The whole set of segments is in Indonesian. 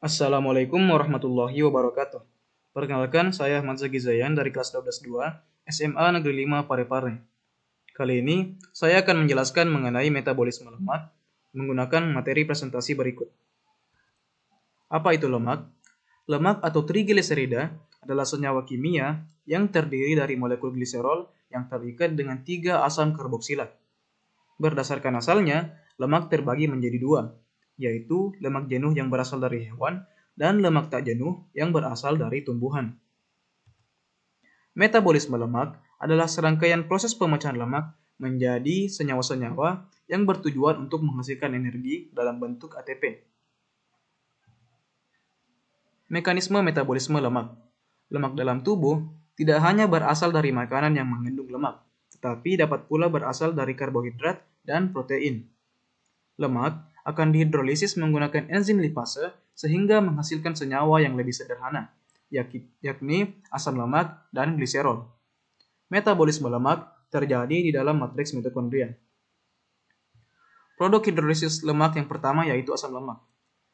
Assalamualaikum warahmatullahi wabarakatuh. Perkenalkan, saya Ahmad Zaki Zayan dari kelas 12-2 SMA Negeri 5 Parepare. Kali ini, saya akan menjelaskan mengenai metabolisme lemak menggunakan materi presentasi berikut. Apa itu lemak? Lemak atau trigliserida adalah senyawa kimia yang terdiri dari molekul gliserol yang terikat dengan 3 asam karboksilat. Berdasarkan asalnya, lemak terbagi menjadi dua, yaitu lemak jenuh yang berasal dari hewan dan lemak tak jenuh yang berasal dari tumbuhan. Metabolisme lemak adalah serangkaian proses pemecahan lemak menjadi senyawa-senyawa yang bertujuan untuk menghasilkan energi dalam bentuk ATP. Mekanisme metabolisme lemak. Lemak dalam tubuh tidak hanya berasal dari makanan yang mengandung lemak, tetapi dapat pula berasal dari karbohidrat dan protein. Lemak akan dihidrolisis menggunakan enzim lipase sehingga menghasilkan senyawa yang lebih sederhana, yakni asam lemak dan gliserol. Metabolisme lemak terjadi di dalam matriks mitokondria. Produk hidrolisis lemak yang pertama yaitu asam lemak.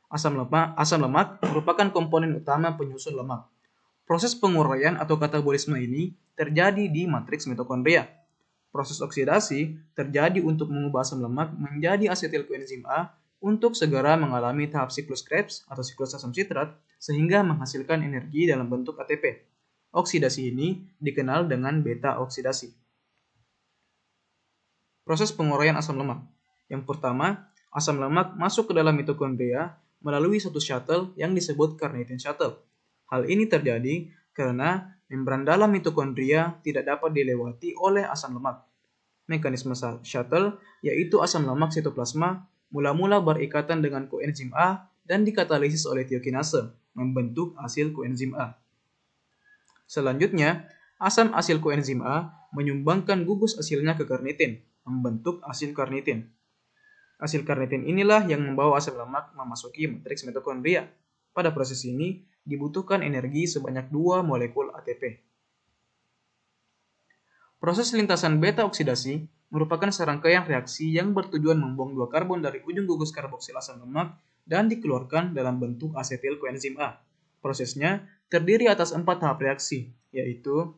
Asam lemak merupakan komponen utama penyusun lemak. Proses penguraian atau katabolisme ini terjadi di matriks mitokondria. Proses oksidasi terjadi untuk mengubah asam lemak menjadi asetil koenzim A untuk segera mengalami tahap siklus Krebs atau siklus asam sitrat sehingga menghasilkan energi dalam bentuk ATP. Oksidasi ini dikenal dengan beta oksidasi. Proses penguraian asam lemak. Yang pertama, asam lemak masuk ke dalam mitokondria melalui satu shuttle yang disebut carnitine shuttle. Hal ini terjadi karena membran dalam mitokondria tidak dapat dilewati oleh asam lemak. Mekanisme shuttle yaitu asam lemak sitoplasma mula-mula berikatan dengan koenzim A dan dikatalisis oleh tiokinase, membentuk asil koenzim A. Selanjutnya, asam asil koenzim A menyumbangkan gugus asilnya ke karnitin, membentuk asil karnitin. Asil karnitin inilah yang membawa asam lemak memasuki matriks mitokondria. Pada proses ini, dibutuhkan energi sebanyak 2 molekul ATP. Proses lintasan beta oksidasi merupakan serangkaian reaksi yang bertujuan membuang 2 karbon dari ujung gugus karboksil asam lemak dan dikeluarkan dalam bentuk asetil koenzim A. Prosesnya terdiri atas 4 tahap reaksi, yaitu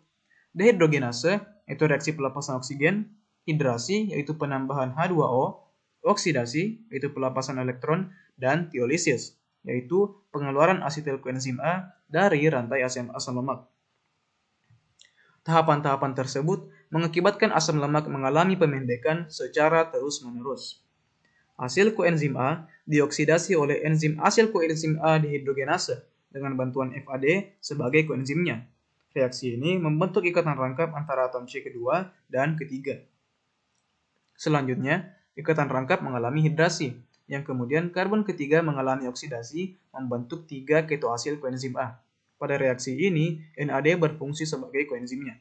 dehidrogenase, yaitu reaksi pelepasan oksigen, hidrasi, yaitu penambahan H2O, oksidasi, yaitu pelepasan elektron, dan tiolisis, yaitu pengeluaran asetil koenzim A dari rantai asam lemak. Tahapan-tahapan tersebut mengakibatkan asam lemak mengalami pemendekan secara terus-menerus. Asil koenzim A dioksidasi oleh enzim asil koenzim A dehidrogenase dengan bantuan FAD sebagai koenzimnya. Reaksi ini membentuk ikatan rangkap antara atom C kedua dan ketiga. Selanjutnya, ikatan rangkap mengalami hidrasi, yang kemudian karbon ketiga mengalami oksidasi membentuk 3 ketoasil koenzim A. Pada reaksi ini, NAD berfungsi sebagai koenzimnya.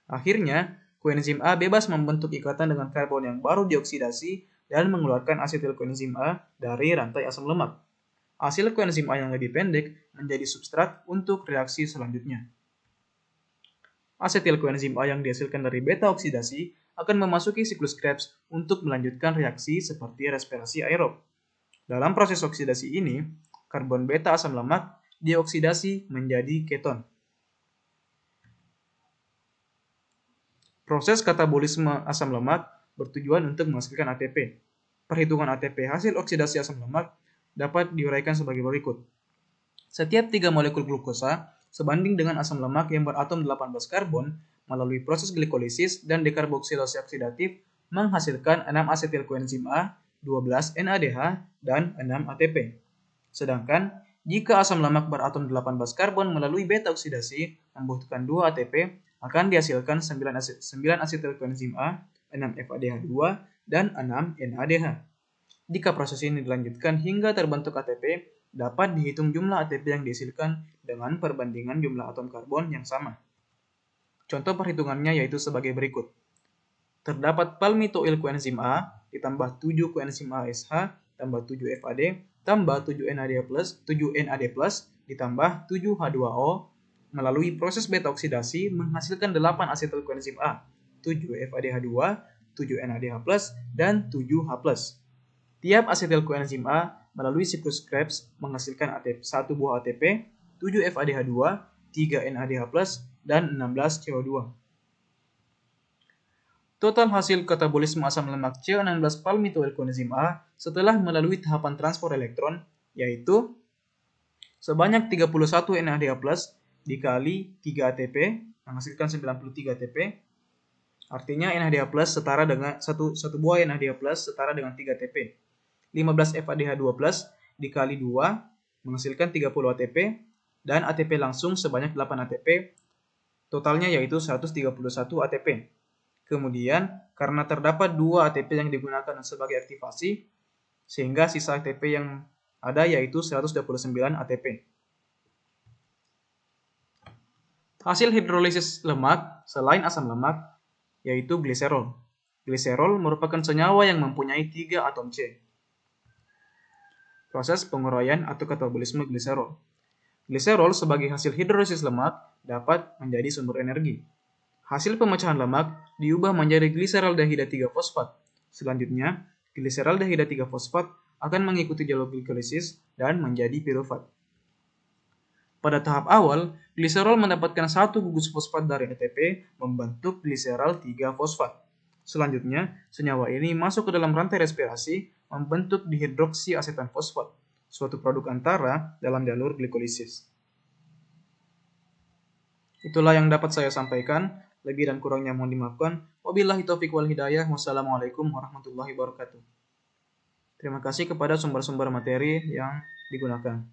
Akhirnya, koenzim A bebas membentuk ikatan dengan karbon yang baru dioksidasi dan mengeluarkan asetil koenzim A dari rantai asam lemak. Hasil koenzim A yang lebih pendek menjadi substrat untuk reaksi selanjutnya. Asetil koenzim A yang dihasilkan dari beta oksidasi akan memasuki siklus Krebs untuk melanjutkan reaksi seperti respirasi aerob. Dalam proses oksidasi ini, karbon beta asam lemak dioksidasi menjadi keton. Proses katabolisme asam lemak bertujuan untuk menghasilkan ATP. Perhitungan ATP hasil oksidasi asam lemak dapat diuraikan sebagai berikut. Setiap 3 molekul glukosa sebanding dengan asam lemak yang beratom 18 karbon melalui proses glikolisis dan dekarboksilasi oksidatif menghasilkan 6 asetil koenzim A, 12 NADH, dan 6 ATP. Sedangkan jika asam lemak beratom 18 karbon melalui beta oksidasi membutuhkan 2 ATP, akan dihasilkan 9 asetil koenzim A, 6 FADH2, dan 6 NADH. Jika proses ini dilanjutkan hingga terbentuk ATP, dapat dihitung jumlah ATP yang dihasilkan dengan perbandingan jumlah atom karbon yang sama. Contoh perhitungannya yaitu sebagai berikut. Terdapat palmitoyl koenzim A ditambah 7 koenzim ASH tambah 7 FAD tambah 7 NAD+, ditambah 7 H2O melalui proses beta oksidasi menghasilkan 8 asetil koenzim A, 7 FADH2, 7 NADH+, dan 7 H+. Tiap asetil koenzim A melalui siklus Krebs menghasilkan ATP, 1 buah ATP, 7 FADH2, 3 NADH+, dan 16 CO2. Total hasil katabolisme asam lemak C16 palmitoyl koenzim A setelah melalui tahapan transport elektron yaitu sebanyak 31 NADH+ dikali 3 ATP menghasilkan 93 ATP. Artinya NADH+ setara dengan 1 buah NADH+ setara dengan 3 ATP. 15 FADH2+ dikali 2 menghasilkan 30 ATP dan ATP langsung sebanyak 8 ATP. Totalnya yaitu 131 ATP. Kemudian, karena terdapat 2 ATP yang digunakan sebagai aktivasi, sehingga sisa ATP yang ada yaitu 129 ATP. Hasil hidrolisis lemak selain asam lemak yaitu gliserol. Gliserol merupakan senyawa yang mempunyai 3 atom C. Proses penguraian atau katabolisme gliserol. Gliserol sebagai hasil hidrolisis lemak dapat menjadi sumber energi. Hasil pemecahan lemak diubah menjadi gliseraldehida 3 fosfat. Selanjutnya, gliseraldehida 3 fosfat akan mengikuti jalur glikolisis dan menjadi pirufat. Pada tahap awal, gliserol mendapatkan 1 gugus fosfat dari ATP membentuk gliserol 3 fosfat. Selanjutnya, senyawa ini masuk ke dalam rantai respirasi membentuk dihidroksiasetan fosfat, suatu produk antara dalam jalur glikolisis. Itulah yang dapat saya sampaikan. Lebih dan kurangnya mohon dimaafkan. Wabillahi taufiq wal hidayah. Wassalamualaikum warahmatullahi wabarakatuh. Terima kasih kepada sumber-sumber materi yang digunakan.